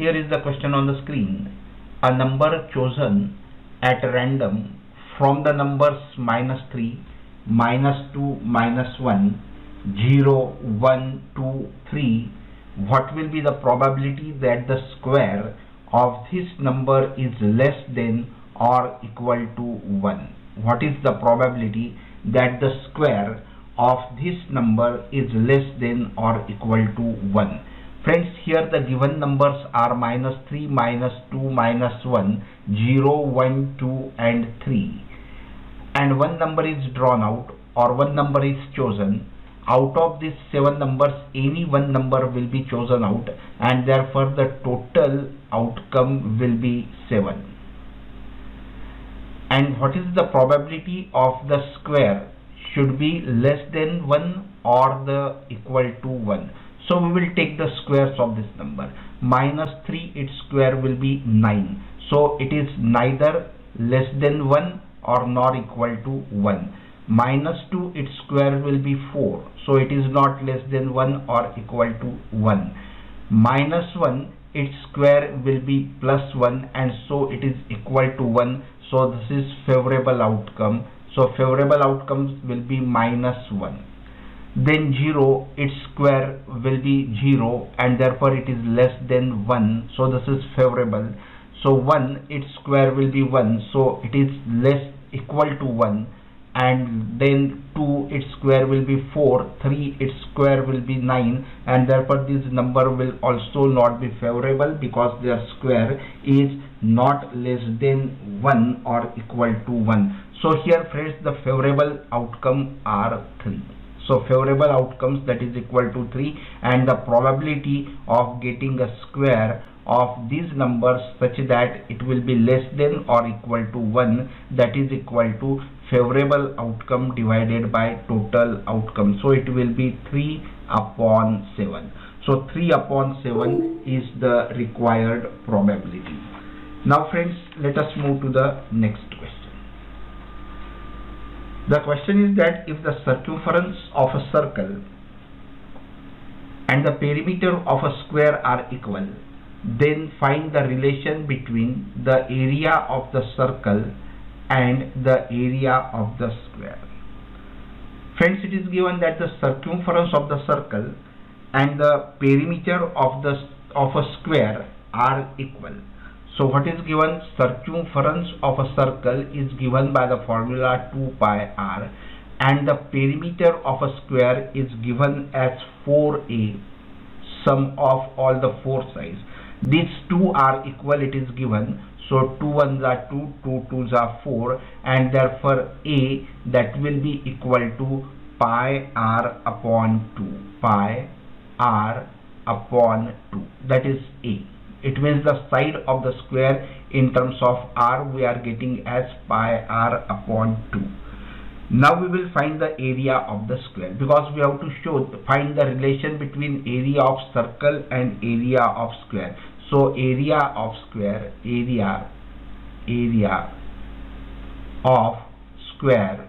here is the question on the screen. A number chosen at random from the numbers -3, -2, -1, 0, 1, 2, 3. What will be the probability that the square of this number is less than or equal to 1? What is the probability that the square of this number is less than or equal to 1? Friends, here the given numbers are -3, -2, -1, 0, 1, 2 and 3, and one number is drawn out or one number is chosen. Out of these 7 numbers, any one number will be chosen out, and therefore the total outcome will be 7. And what is the probability of the square should be less than 1 or the equal to 1? So we will take the squares of this number. -3, its square will be 9. So it is neither less than 1 or nor equal to 1. -2, its square will be 4. So it is not less than 1 or equal to 1. -1, its square will be +1, and so it is equal to 1. So this is favorable outcome. So favorable outcomes will be -1. Then 0, its square will be 0, and therefore it is less than 1. So this is favorable. So 1, its square will be 1. So it is less equal to 1. And then 2, its square will be 4, 3, its square will be 9, and therefore this number will also not be favorable because their square is not less than 1 or equal to 1. So here, friends, the favorable outcome are 3. So favorable outcomes, that is equal to 3, and the probability of getting a square of these numbers such that it will be less than or equal to 1, that is equal to favorable outcome divided by total outcome. So it will be 3/7. So 3/7 is the required probability. Now friends, let us move to the next question. The question is that if the circumference of a circle and the perimeter of a square are equal, then find the relation between the area of the circle and the area of the square. Friends, it is given that the circumference of the circle and the perimeter of a square are equal. So what is given? Circumference of a circle is given by the formula 2 pi r, and the perimeter of a square is given as 4a, sum of all the 4 sides. These two are equal, it is given. So 2 1s are 2, 2 2s are 4, and therefore a, that will be equal to pi r upon 2. Pi r upon 2. That is a. It means the side of the square in terms of r we are getting as pi r upon 2. Now we will find the area of the square, because we have to find the relation between area of circle and area of square. So area of square, area of square.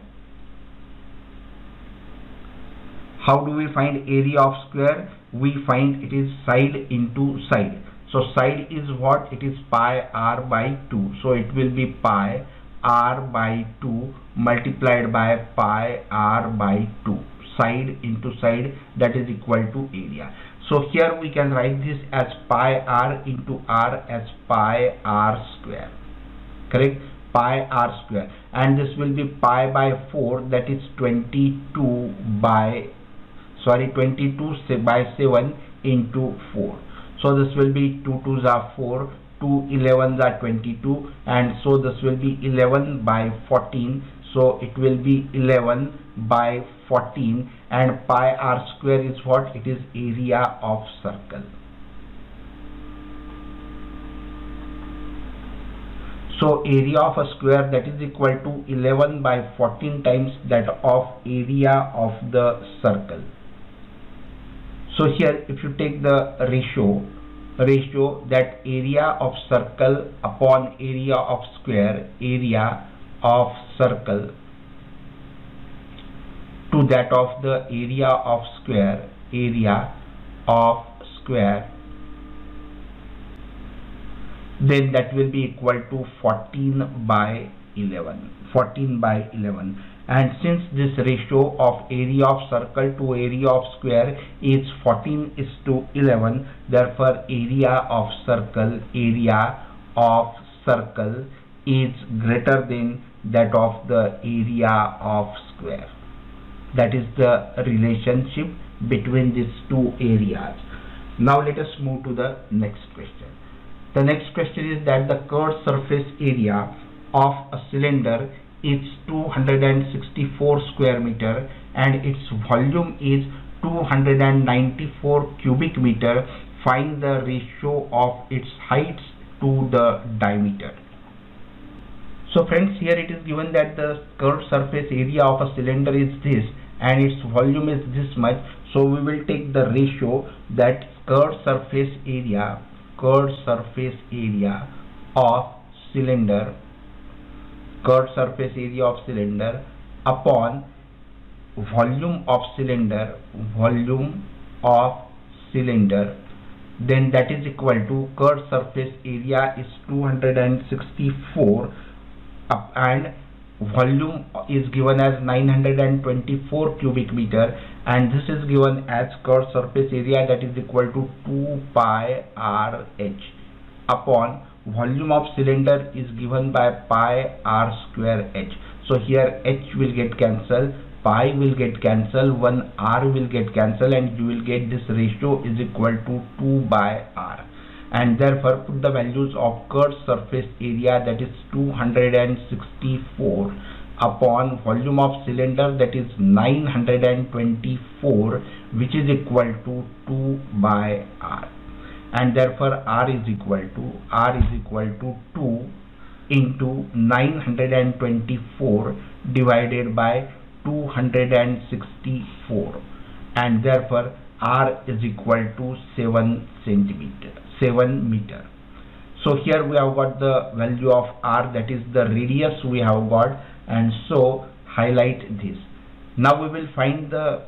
How do we find area of square? We find it is side into side. So side is what? It is pi r by 2. So it will be pi r by 2 multiplied by pi r by 2. Side into side, that is equal to area. So here we can write this as pi r into r as pi r square. Correct? Pi r square. And this will be pi by 4, that is 22 by 7 into 4. So this will be 2 2s are 4, 2 11s are 22, and so this will be 11 by 14. So it will be 11 by 14, and pi r square is what? It is area of circle. So area of a square, that is equal to 11 by 14 times that of area of the circle. So here if you take the ratio that area of circle upon area of square, area of circle to that of the area of square, then that will be equal to 14 by 11. And since this ratio of area of circle to area of square is 14:11, therefore area of circle is greater than that of the area of square. That is the relationship between these two areas. Now let us move to the next question. The next question is that the curved surface area of a cylinder is 264 square meter and its volume is 294 cubic meter. Find the ratio of its heights to the diameter. So friends, here it is given that the curved surface area of a cylinder is this and its volume is this much. So we will take the ratio that curved surface area of cylinder upon volume of cylinder, then that is equal to curved surface area is 264 and volume is given as 924 cubic meter, and this is given as curved surface area, that is equal to 2 pi RH upon volume of cylinder is given by pi r square h. So here h will get cancelled, pi will get cancelled, 1 r will get cancelled, and you will get this ratio is equal to 2 by r. And therefore put the values of curved surface area, that is 264 upon volume of cylinder, that is 924, which is equal to 2 by r. And therefore r is equal to 2 into 924 divided by 264, and therefore r is equal to 7 meter. So here we have got the value of r, that is the radius we have got, and so highlight this. Now we will find the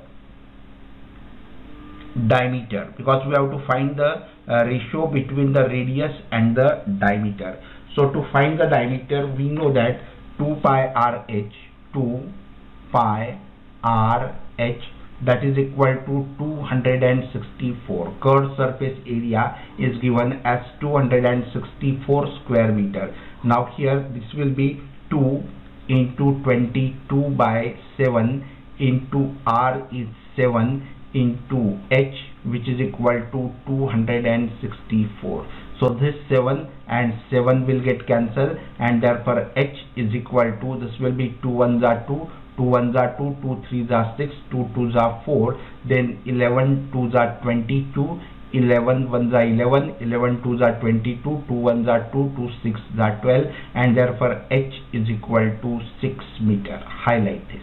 diameter, because we have to find the ratio between the radius and the diameter. So to find the diameter, we know that 2 pi RH, that is equal to 264. Curved surface area is given as 264 square meter. Now here this will be 2 into 22 by 7 into r is 7 into h, which is equal to 264. So this 7 and 7 will get cancelled, and therefore h is equal to, this will be 2 1s are 2, 2 1s are 2, 2 3s are 6, 2 2s are 4, then 11 2s are 22, 11 1s are 11, 11 2s are 22, 2 1s are 2, 2 6s are 12, and therefore h is equal to 6 meter. Highlight this.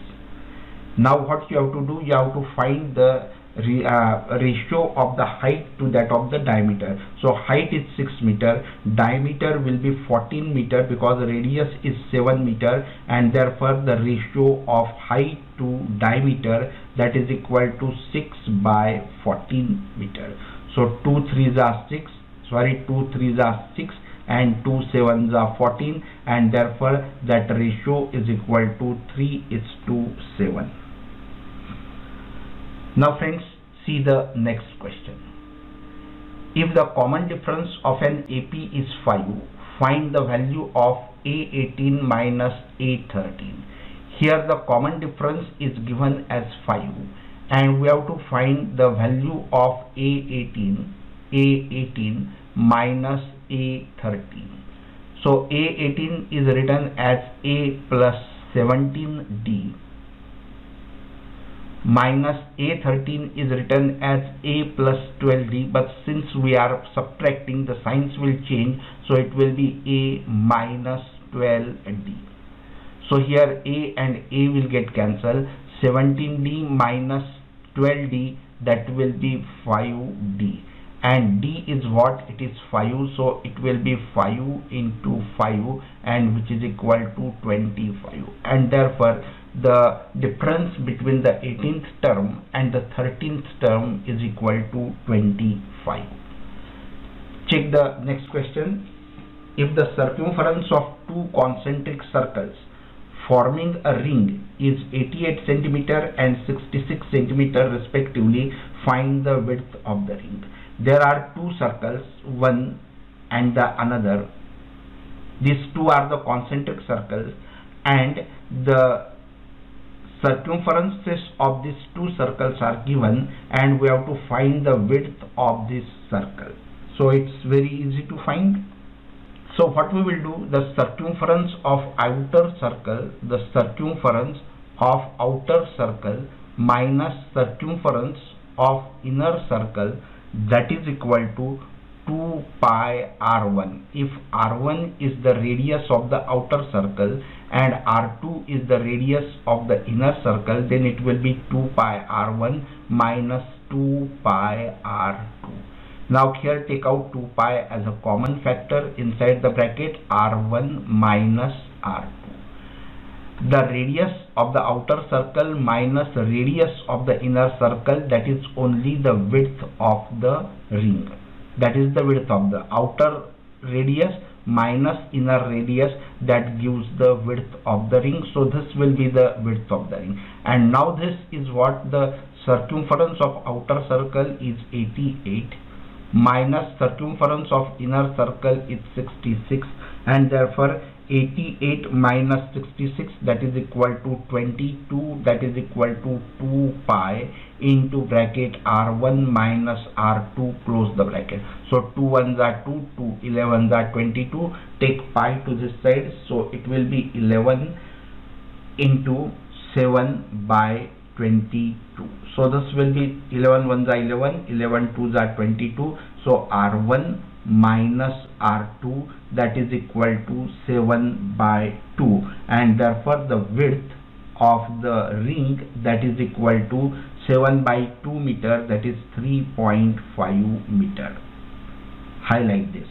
Now what you have to do, you have to find the ratio of the height to that of the diameter. So height is 6 meter, diameter will be 14 meter because radius is 7 meter, and therefore the ratio of height to diameter, that is equal to 6 by 14 meter. So 2 3s are 6, 2 3s are 6 and 2 7s are 14, and therefore that ratio is equal to 3:7. Now friends, see the next question. If the common difference of an AP is 5, find the value of A18 minus A13. Here the common difference is given as 5 and we have to find the value of A18 minus A13. So A18 is written as A plus 17D minus A13 is written as A plus 12D, but since we are subtracting, the signs will change, so it will be A minus 12D. So here A and A will get cancelled. 17D minus 12D, that will be 5D, and D is what? It is 5, so it will be 5 into 5, and which is equal to 25, and therefore the difference between the 18th term and the 13th term is equal to 25. Check the next question. if the circumference of two concentric circles forming a ring is 88 cm and 66 cm respectively, find the width of the ring. There are two circles, one and the another. These two are the concentric circles, and the circumferences of these two circles are given, and we have to find the width of this circle. So it's very easy to find. So what we will do, the circumference of outer circle, the circumference of outer circle minus circumference of inner circle, that is equal to 2 pi r1. If r1 is the radius of the outer circle and r2 is the radius of the inner circle, then it will be 2 pi r1 minus 2 pi r2. Now here take out 2 pi as a common factor inside the bracket, r1 minus r2. The radius of the outer circle minus radius of the inner circle, that is only the width of the ring. That is the width of the outer radius minus inner radius, that gives the width of the ring. So this will be the width of the ring. And now this is what the circumference of outer circle is 88 minus circumference of inner circle is 66, and therefore 88 minus 66, that is equal to 22, that is equal to 2 pi into bracket r1 minus r2, close the bracket. So 2 ones are 2, 2 11s are 22, take pi to this side, so it will be 11 into 7 by 22. So this will be 11 ones are 11, 11 twos are 22, so r1 minus r2, that is equal to 7 by 2, and therefore the width of the ring, that is equal to 7 by 2 meter, that is 3.5 meter. Highlight this.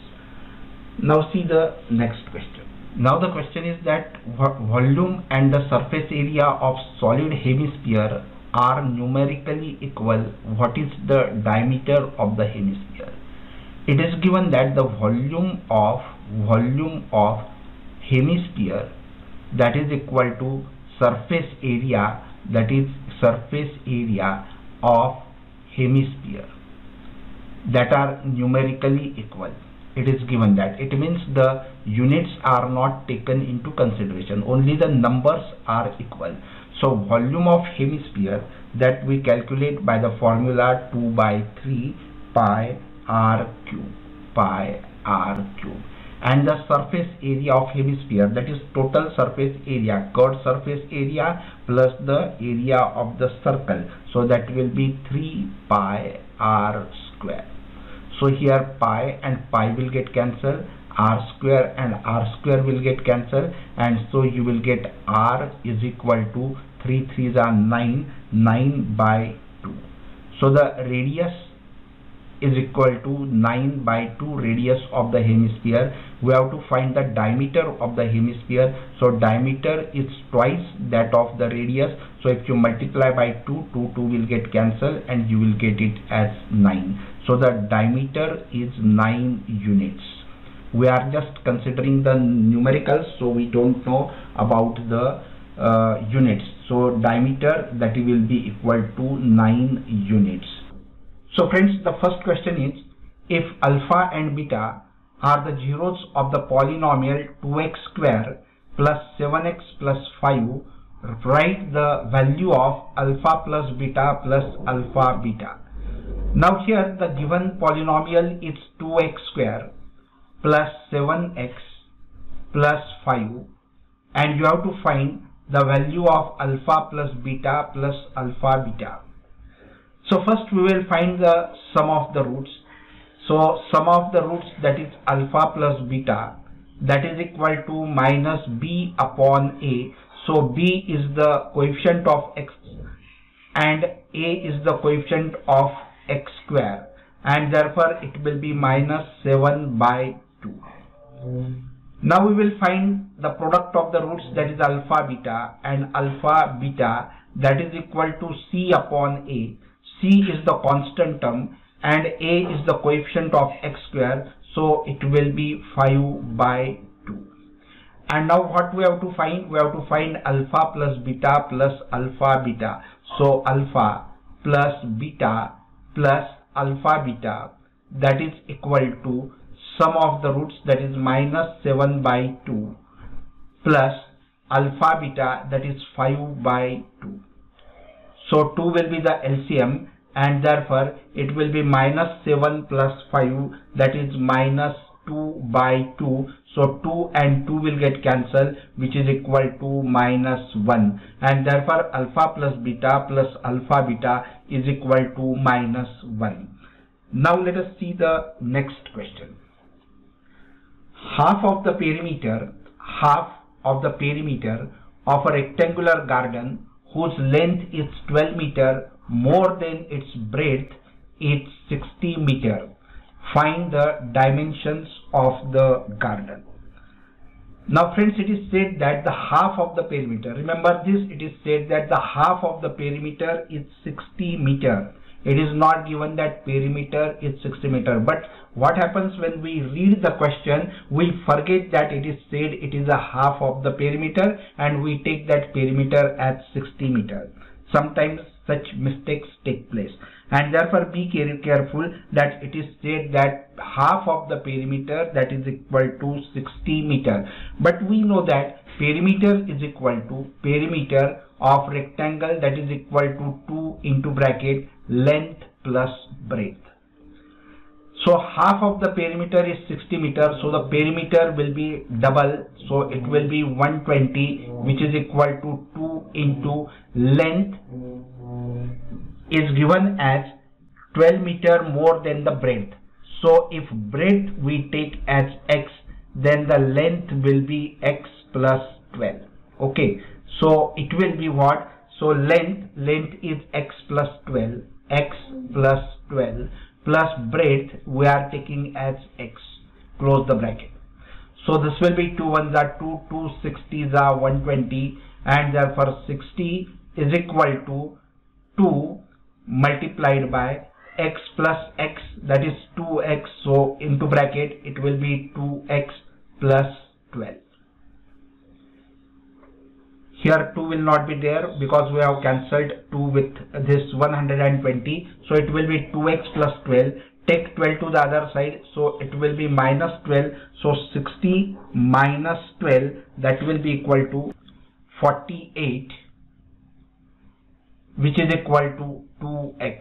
Now see the next question. Now the question is that volume and the surface area of solid hemisphere are numerically equal. What is the diameter of the hemisphere? It is given that the volume of hemisphere, that is equal to surface area, that is surface area of hemisphere, that are numerically equal. It is given that. It means the units are not taken into consideration, only the numbers are equal. So volume of hemisphere, that we calculate by the formula 2 by 3 pi r cube, pi r cube. And the surface area of hemisphere, that is total surface area, curved surface area plus the area of the circle, so that will be 3 pi r square. So here pi and pi will get cancelled, r square and r square will get cancelled, and so you will get r is equal to 3 3s are 9, 9 by 2. So the radius is equal to 9 by 2 radius of the hemisphere. We have to find the diameter of the hemisphere. So diameter is twice that of the radius. So if you multiply by 2, 2 will get cancelled and you will get it as 9. So the diameter is 9 units. We are just considering the numericals, so we don't know about the units. So diameter, that will be equal to 9 units. So friends, the first question is, if alpha and beta are the zeros of the polynomial 2x square plus 7x plus 5, write the value of alpha plus beta plus alpha beta. Now here the given polynomial is 2x square plus 7x plus 5, and you have to find the value of alpha plus beta plus alpha beta. So first we will find the sum of the roots. So sum of the roots, that is alpha plus beta, that is equal to minus b upon a. So b is the coefficient of x and a is the coefficient of x square, and therefore it will be minus 7 by 2. Now we will find the product of the roots, that is alpha beta, and alpha beta, that is equal to c upon a. C is the constant term and a is the coefficient of x square, so it will be 5 by 2. And now what we have to find? We have to find alpha plus beta plus alpha beta. So alpha plus beta plus alpha beta, that is equal to sum of the roots, that is minus 7 by 2 plus alpha beta, that is 5 by 2. So 2 will be the LCM, and therefore it will be minus 7 plus 5, that is minus 2 by 2. So 2 and 2 will get cancelled, which is equal to minus 1, and therefore alpha plus alpha beta is equal to minus 1. Now let us see the next question. Half of the perimeter of a rectangular garden whose length is 12 meter more than its breadth is 60 meter. Find the dimensions of the garden. Now friends, it is said that the half of the perimeter, remember this, it is said that the half of the perimeter is 60 meter. It is not given that perimeter is 60 meter. But what happens when we read the question, we forget that it is said it is a half of the perimeter and we take that perimeter as 60 meter. Sometimes such mistakes take place, and therefore be careful that it is said that half of the perimeter, that is equal to 60 meter. But we know that perimeter is equal to perimeter of rectangle, that is equal to 2 into bracket length plus breadth. So half of the perimeter is 60 meter, so the perimeter will be double, so it will be 120, which is equal to 2 into length is given as 12 meter more than the breadth. So if breadth we take as x, then the length will be x plus 12. Okay, so it will be what? So length is x plus 12, x plus 12 plus breadth we are taking as x, close the bracket. So this will be 2 ones are 2, 2 60s are 120, and therefore 60 is equal to 2 multiplied by x plus x, that is 2x, so into bracket it will be 2x plus 12. Here 2 will not be there because we have cancelled 2 with this 120, so it will be 2x plus 12. Take 12 to the other side, so it will be minus 12, so 60 minus 12, that will be equal to 48, which is equal to 2x.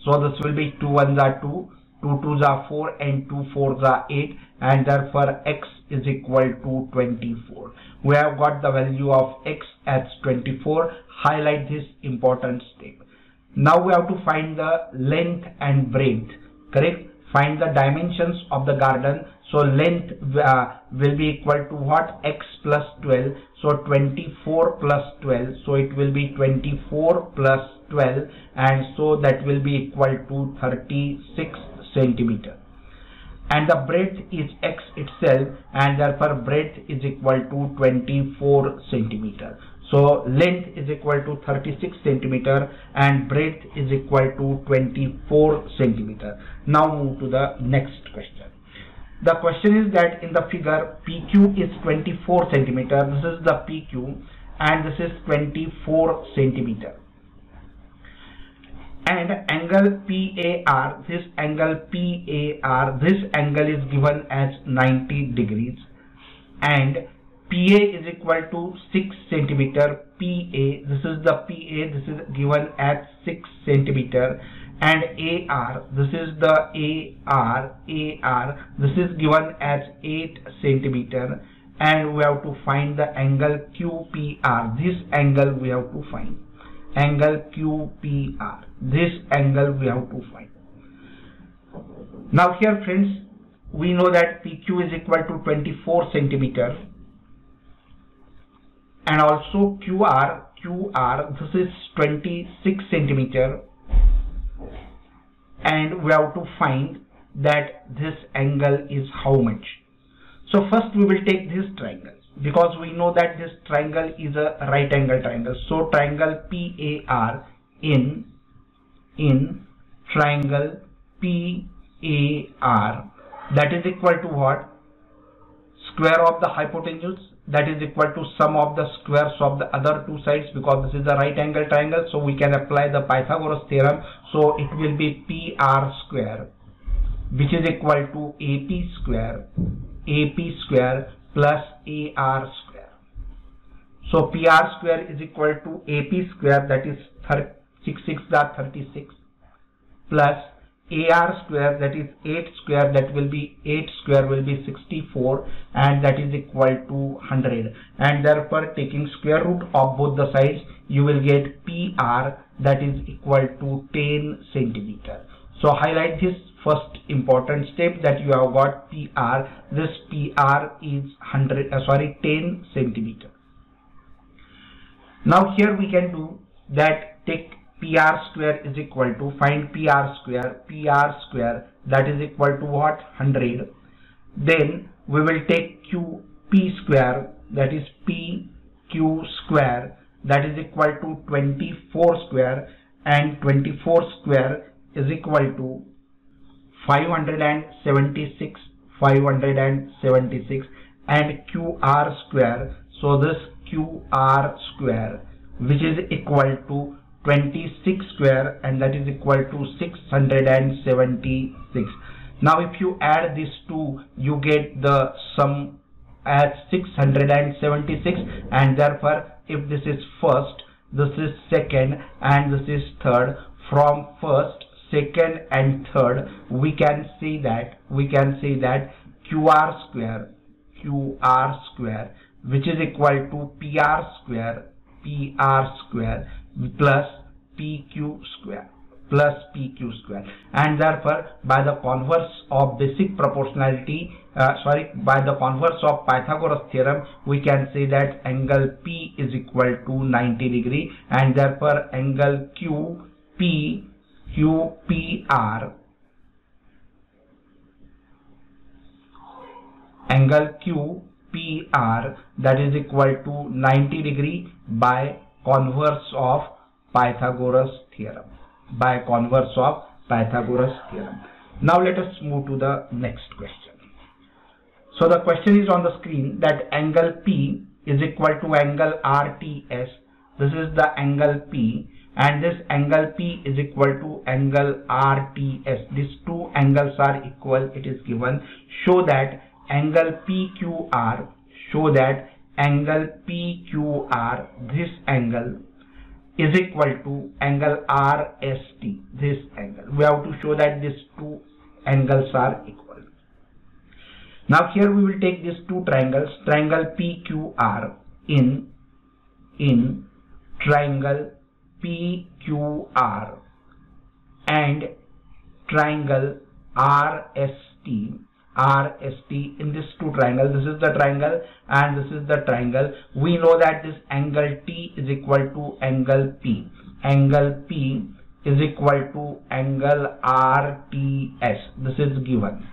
So this will be 2 ones are 2, 2 2s are 4, and 2 4s are 8, and therefore x is equal to 24. We have got the value of x as 24. Highlight this important step. Now we have to find the length and breadth, correct? Find the dimensions of the garden. So length will be equal to what? X plus 12. So 24 plus 12. So it will be 24 plus 12, and so that will be equal to 36 centimeter. And the breadth is x itself, and therefore breadth is equal to 24 centimeter. So length is equal to 36 centimeter and breadth is equal to 24 centimeter. Now move to the next question. The question is that in the figure PQ is 24 centimeter. This is the PQ and this is 24 centimeter. And angle PAR, this angle PAR, this angle is given as 90 degrees, and PA is equal to 6 centimeter. PA, this is the PA, this is given as 6 centimeter, and AR, this is the AR, this is given as 8 centimeter, and we have to find the angle QPR. This angle we have to find. Angle QPR. This angle we have to find. Now here friends, we know that PQ is equal to 24 centimeter, and also QR, this is 26 centimeter, and we have to find that this angle is how much. So first we will take this triangle, because we know that this triangle is a right angle triangle. So triangle PAR in triangle PAR, that is equal to what? Square of the hypotenuse, that is equal to sum of the squares of the other two sides, because this is a right angle triangle, so we can apply the Pythagoras theorem. So it will be PR square, which is equal to AP square plus AR square. So PR square is equal to AP square, that is 6 6 are 36, plus AR square, that is 8 square, that will be 8 square will be 64, and that is equal to 100. And therefore taking square root of both the sides, you will get PR, that is equal to 10 centimeter. So highlight this first important step, that you have got PR. This PR is 10 centimeter. Now here we can do that, take PR square is equal to, find PR square that is equal to what? 100. Then we will take QP square, that is PQ square, that is equal to 24 square, and 24 square is equal to 576, and QR square. So this QR square, which is equal to 26 square, and that is equal to 676. Now if you add these two, you get the sum as 676, and therefore if this is first, this is second, and this is third, from first, second and third, we can say that QR square, which is equal to PR square plus PQ square, and therefore by the converse of basic proportionality, by the converse of Pythagoras theorem, we can say that angle P is equal to 90 degree, and therefore angle QPR, that is equal to 90 degree by converse of Pythagoras theorem. Now let us move to the next question. So the question is on the screen, that angle P is equal to angle RTS. This is the angle P, and this angle P is equal to angle RTS. These two angles are equal, it is given. Show that angle PQR, this angle is equal to angle RST, this angle. We have to show that these two angles are equal. Now here we will take these two triangles, triangle PQR in triangle PQR and triangle RST in these two triangles. This is the triangle and this is the triangle. We know that this angle T is equal to angle P. Angle P is equal to angle RTS. This is given.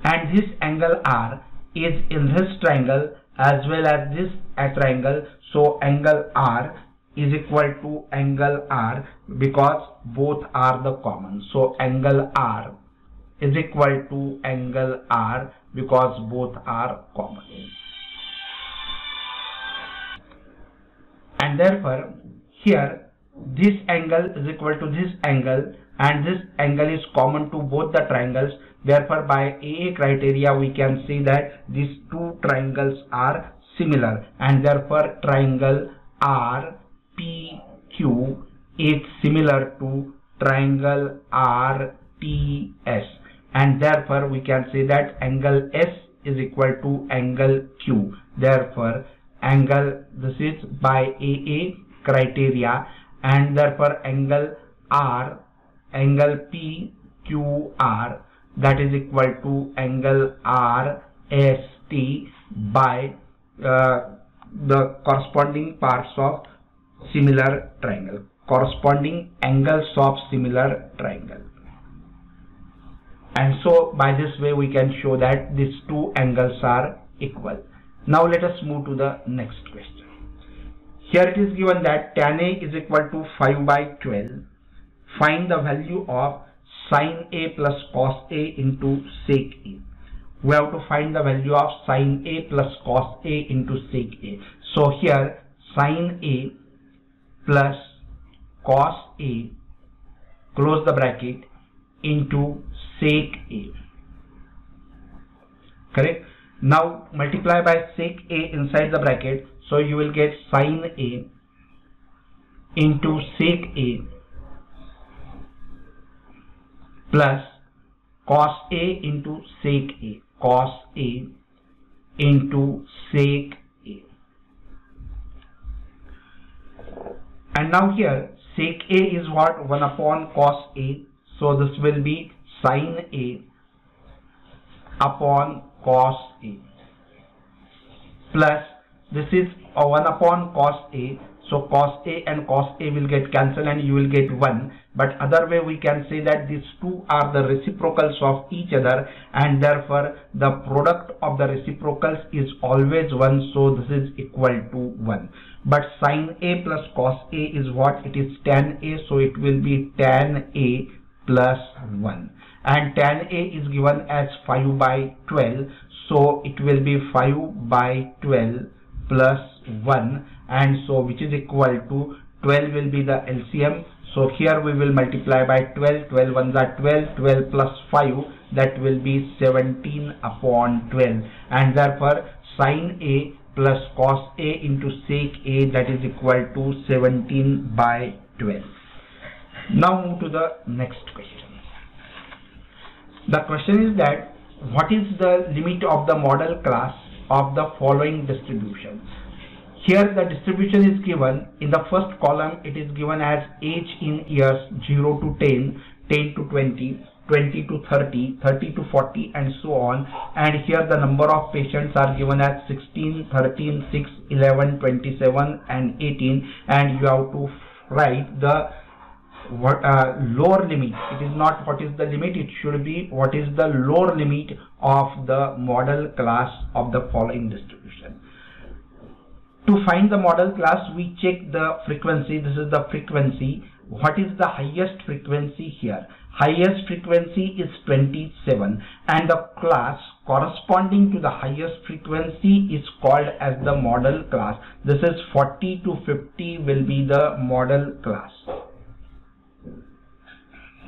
And this angle R is in this triangle as well as this triangle. So angle R is equal to angle R because both are the common. So angle R is equal to angle R because both are common. And therefore here this angle is equal to this angle and this angle is common to both the triangles. Therefore by AA criteria we can say that these two triangles are similar, and therefore triangle RPQ is similar to triangle RTS, and therefore we can say that angle S is equal to angle Q. Therefore angle, this is by AA criteria, and therefore angle R, angle PQR, that is equal to angle RST by the corresponding parts of similar triangle, corresponding angles of similar triangle. And so by this way we can show that these two angles are equal. Now let us move to the next question. Here it is given that tan A is equal to 5/12. Find the value of sin A plus cos A into sec A. We have to find the value of sin A plus cos A into sec A. So here sin A plus cos A, close the bracket, into sec A. Correct? Now multiply by sec A inside the bracket, so you will get sin A into sec A plus cos A into sec A, cos A into sec A. And now here sec A is what? 1 upon cos A, so this will be sin A upon cos A, plus this is 1 upon cos A, so cos A and cos A will get cancelled and you will get 1. But other way we can say that these two are the reciprocals of each other, and therefore the product of the reciprocals is always 1, so this is equal to 1. But sin A plus cos A is what? It is tan A, so it will be tan A plus 1. And tan A is given as 5 by 12, so it will be 5 by 12 plus 1, and so which is equal to 12 will be the LCM. So here we will multiply by 12, 12 ones are 12, 12 plus 5, that will be 17 upon 12, and therefore sin A plus cos A into sec A, that is equal to 17 by 12. Now move to the next question. The question is that what is the limit of the model class of the following distribution? Here the distribution is given. In the first column it is given as age in years 0 to 10, 10 to 20, 20 to 30, 30 to 40, and so on. And here the number of patients are given as 16, 13, 6, 11, 27 and 18, and you have to write the lower limit. It is not what is the limit, it should be what is the lower limit of the model class of the following distribution. To find the model class, we check the frequency. This is the frequency. What is the highest frequency here? Highest frequency is 27, and the class corresponding to the highest frequency is called as the model class. This is 40 to 50 will be the model class.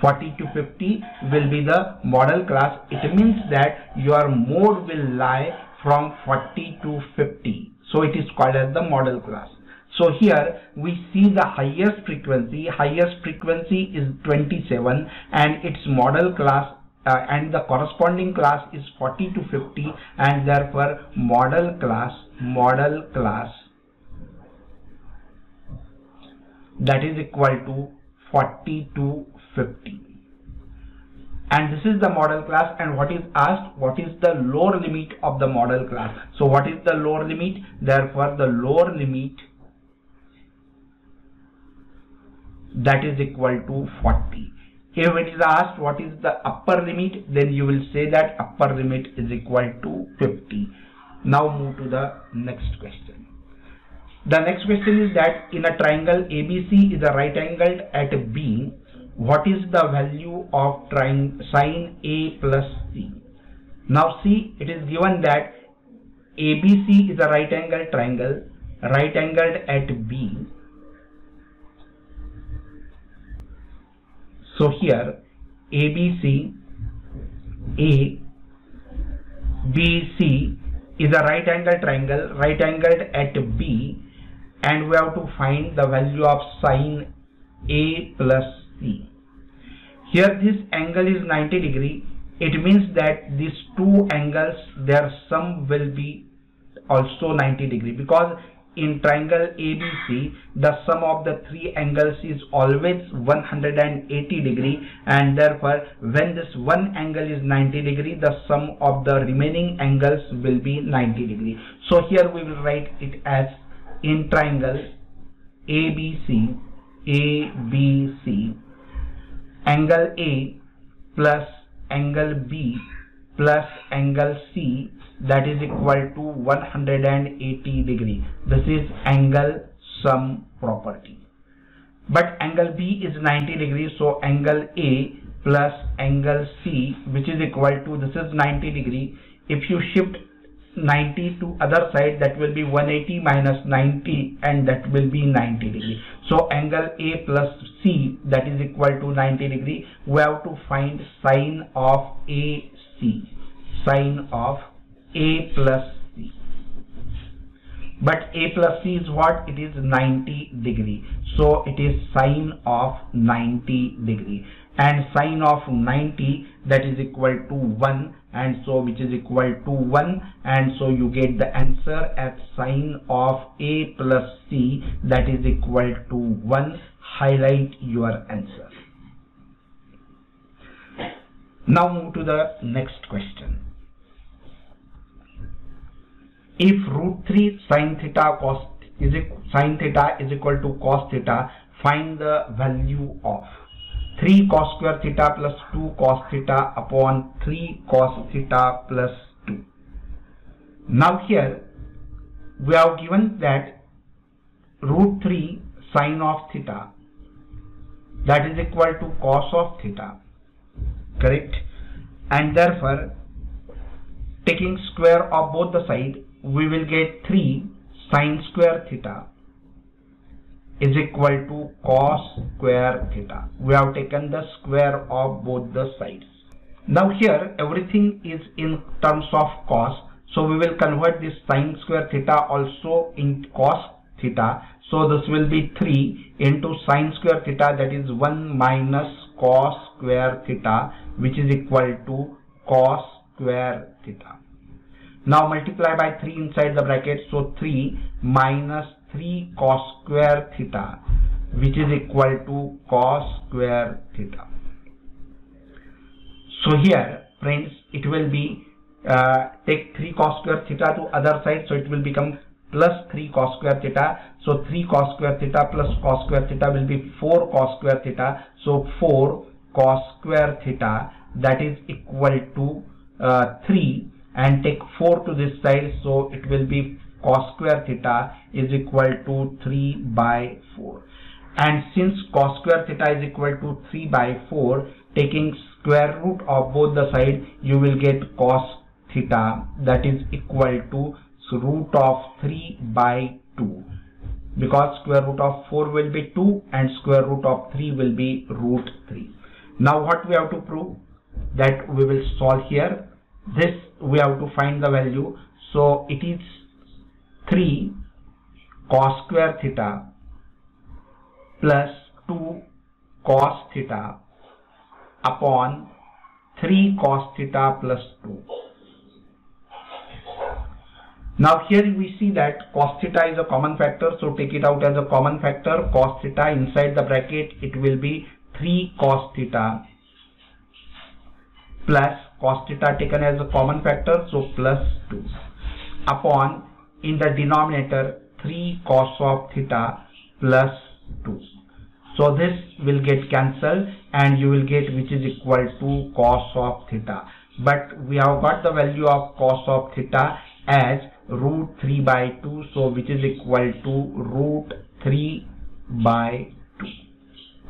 40 to 50 will be the model class. It means that your mode will lie from 40 to 50. So it is called as the model class. So here we see the highest frequency. Highest frequency is 27 and its model class and the corresponding class is 40 to 50, and therefore model class that is equal to 40 to 50. And this is the model class, and what is asked, what is the lower limit of the model class? So what is the lower limit? Therefore the lower limit that is equal to 40. If it is asked what is the upper limit, then you will say that upper limit is equal to 50. Now move to the next question. The next question is that in a triangle ABC is a right angled at B, what is the value of sin A plus C? Now see, it is given that ABC is a right angled triangle, right angled at B. So here ABC, ABC is a right angled triangle, right angled at B, and we have to find the value of sin A plus C. Here this angle is 90 degree. It means that these two angles, their sum will be also 90 degree, because in triangle ABC the sum of the three angles is always 180 degree, and therefore when this one angle is 90 degree, the sum of the remaining angles will be 90 degree. So here we will write it as in triangle ABC, angle A plus angle B plus angle C, that is equal to 180 degree. This is angle sum property. But angle B is 90 degree, so angle A plus angle C, which is equal to, this is 90 degree. If you shift 90 to other side, that will be 180 minus 90, and that will be 90 degree. So angle A plus C, that is equal to 90 degree. We have to find sine of AC, sine of A plus C. But A plus C is what? It is 90 degree. So it is sine of 90 degree. And sine of 90, that is equal to 1, and so which is equal to 1, and so you get the answer as sine of A plus C, that is equal to 1. Highlight your answer. Now move to the next question. If root 3 sin theta sin theta is equal to cos theta, find the value of 3 cos square theta plus 2 cos theta upon 3 cos theta plus 2. Now here we have given that root 3 sin of theta, that is equal to cos of theta, correct? And therefore taking square of both the sides, we will get 3 sin square theta is equal to cos square theta. We have taken the square of both the sides. Now here everything is in terms of cos, so we will convert this sin square theta also in cos theta. So this will be 3 into sin square theta, that is 1 minus cos square theta, which is equal to cos square theta. Now multiply by 3 inside the bracket, so 3 minus 3 cos square theta, which is equal to cos square theta. So here friends, it will be take 3 cos square theta to other side, so it will become plus 3 cos square theta. So 3 cos square theta plus cos square theta will be 4 cos square theta. So 4 cos square theta, that is equal to 3, and take 4 to this side, so it will be cos square theta is equal to 3 by 4. And since cos square theta is equal to 3 by 4, taking square root of both the sides, you will get cos theta, that is equal to root of 3 by 2, because square root of 4 will be 2 and square root of 3 will be root 3. Now what we have to prove? That we will solve here. This we have to find the value. So it is 3 cos square theta plus 2 cos theta upon 3 cos theta plus 2. Now here we see that cos theta is a common factor, so take it out as a common factor. Cos theta inside the bracket, it will be 3 cos theta plus cos theta taken as a common factor, so plus 2 upon, in the denominator, 3 cos of theta plus 2. So this will get cancelled and you will get which is equal to cos of theta. But we have got the value of cos of theta as root 3 by 2, so which is equal to root 3 by 2.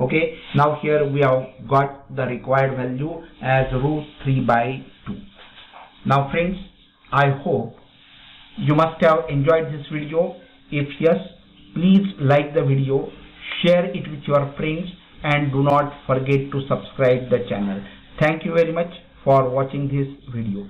Okay, now here we have got the required value as root 3 by 2. Now friends, I hope you must have enjoyed this video. If yes, please like the video, share it with your friends, and do not forget to subscribe the channel. Thank you very much for watching this video.